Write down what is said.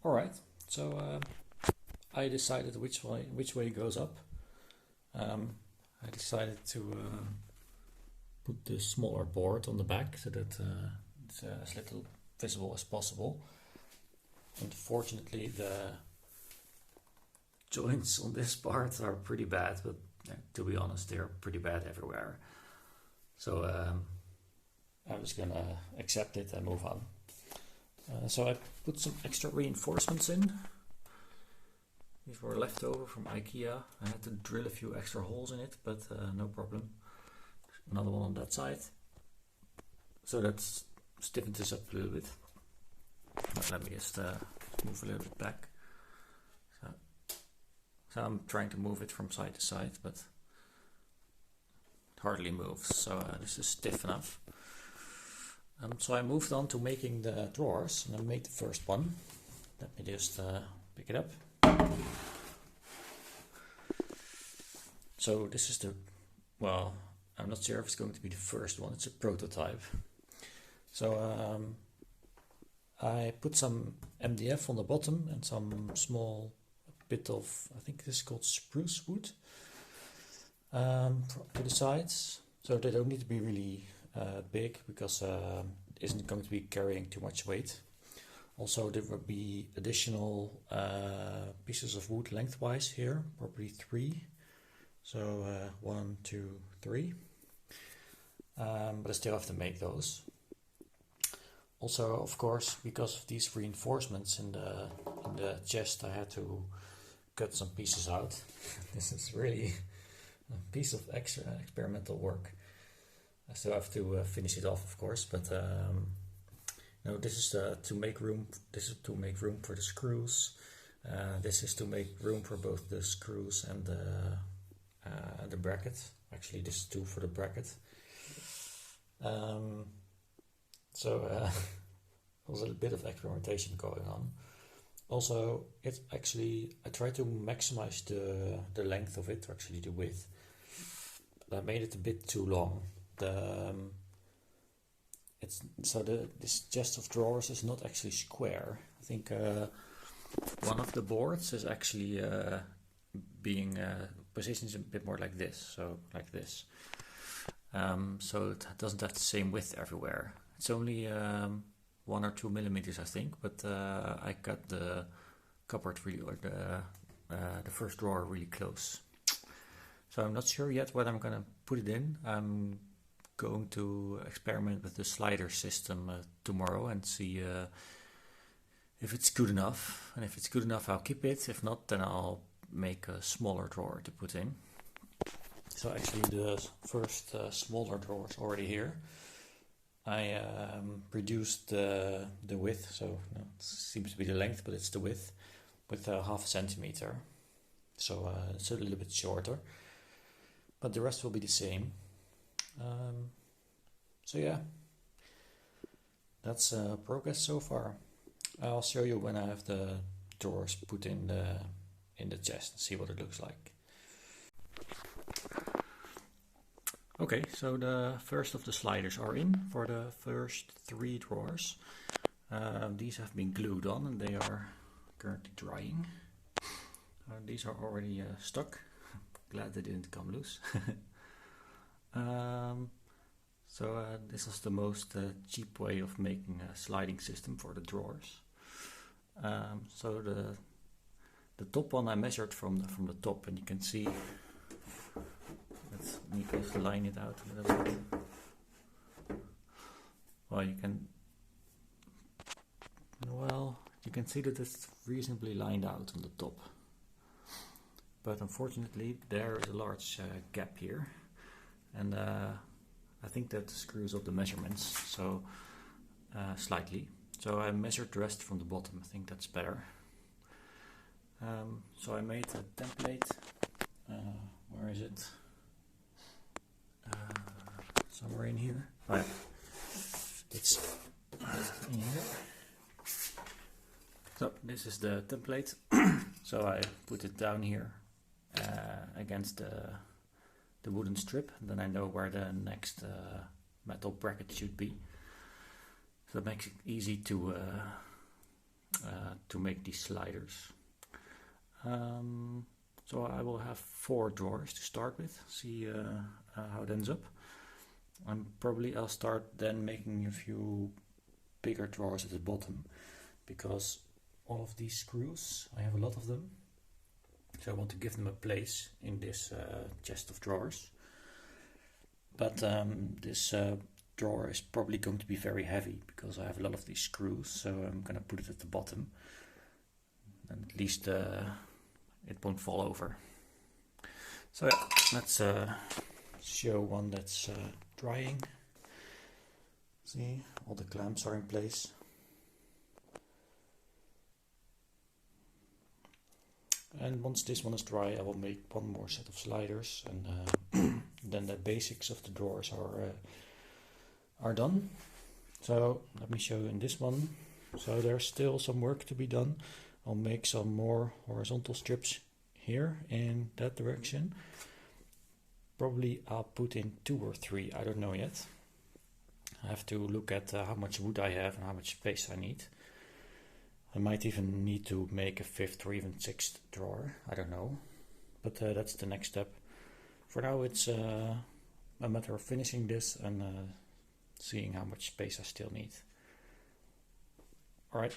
Alright, so I decided which way goes up. I decided to put the smaller board on the back so that it's as little visible as possible. Unfortunately, the joints on this part are pretty bad, but to be honest, they're pretty bad everywhere. So I'm just gonna accept it and move on. So I put some extra reinforcements in. These were left over from IKEA. I had to drill a few extra holes in it, but no problem. Another one on that side. So that's stiffened this up a little bit. Let me just move a little bit back. So I'm trying to move it from side to side, but it hardly moves. So this is stiff enough. So I moved on to making the drawers, and I made the first one. Let me just pick it up. So this is well, I'm not sure if it's going to be the first one. It's a prototype. So I put some MDF on the bottom and some small bit of, I think this is called spruce wood, to the sides. So they don't need to be really big, because it isn't going to be carrying too much weight. Also, there will be additional pieces of wood lengthwise here, probably 3. So 1, 2, 3. But I still have to make those. Also, of course, because of these reinforcements in the chest, I had to cut some pieces out. This is really a piece of extra experimental work. I still have to finish it off, of course, but no, this is to make room. This is to make room for the screws. This is to make room for both the screws and the bracket. Actually, this is 2 for the bracket. So there's a bit of experimentation going on. Also, it actually, I tried to maximize the length of it, actually the width. But I made it a bit too long. This chest of drawers is not actually square. I think one of the boards is actually being positioned a bit more like this, so like this. So it doesn't have the same width everywhere. It's only 1 or 2 millimeters, I think, but I cut the cupboard really, or the first drawer really close. So I'm not sure yet what I'm gonna put it in. I'm going to experiment with the slider system tomorrow and see if it's good enough. And if it's good enough, I'll keep it. If not, then I'll make a smaller drawer to put in. So actually the first smaller drawer is already here. I reduced the width, so it seems to be the length, but it's the width, with 0.5 centimeter. So it's a little bit shorter, but the rest will be the same. So yeah, that's progress so far. I'll show you when I have the drawers put in the chest and see what it looks like. Okay, so the first of the sliders are in for the first 3 drawers. These have been glued on and they are currently drying. These are already stuck. Glad they didn't come loose. So this is the most cheap way of making a sliding system for the drawers. So the top one I measured from the top, and you can see. Let me just line it out a little bit. Well, you can see that it's reasonably lined out on the top. But unfortunately, there is a large gap here, and I think that screws up the measurements so slightly. So I measured the rest from the bottom. I think that's better. So I made a template. Where is it? Somewhere in here. Oh yeah, it's in here. So this is the template. So I put it down here against the wooden strip, and then I know where the next metal bracket should be. So it makes it easy to to make these sliders. So I will have 4 drawers to start with, see how it ends up. And probably I'll start then making a few bigger drawers at the bottom, because all of these screws, I have a lot of them, so I want to give them a place in this chest of drawers. But this drawer is probably going to be very heavy because I have a lot of these screws, so I'm gonna put it at the bottom, and at least it won't fall over. So yeah, let's show one that's drying. See, all the clamps are in place. And once this one is dry, I will make one more set of sliders, and then the basics of the drawers are done. So let me show you in this one. So there's still some work to be done. I'll make some more horizontal strips here in that direction. Probably I'll put in 2 or 3, I don't know yet. I have to look at how much wood I have and how much space I need. I might even need to make a 5th or even 6th drawer, I don't know. But that's the next step. For now it's a matter of finishing this and seeing how much space I still need. Alright.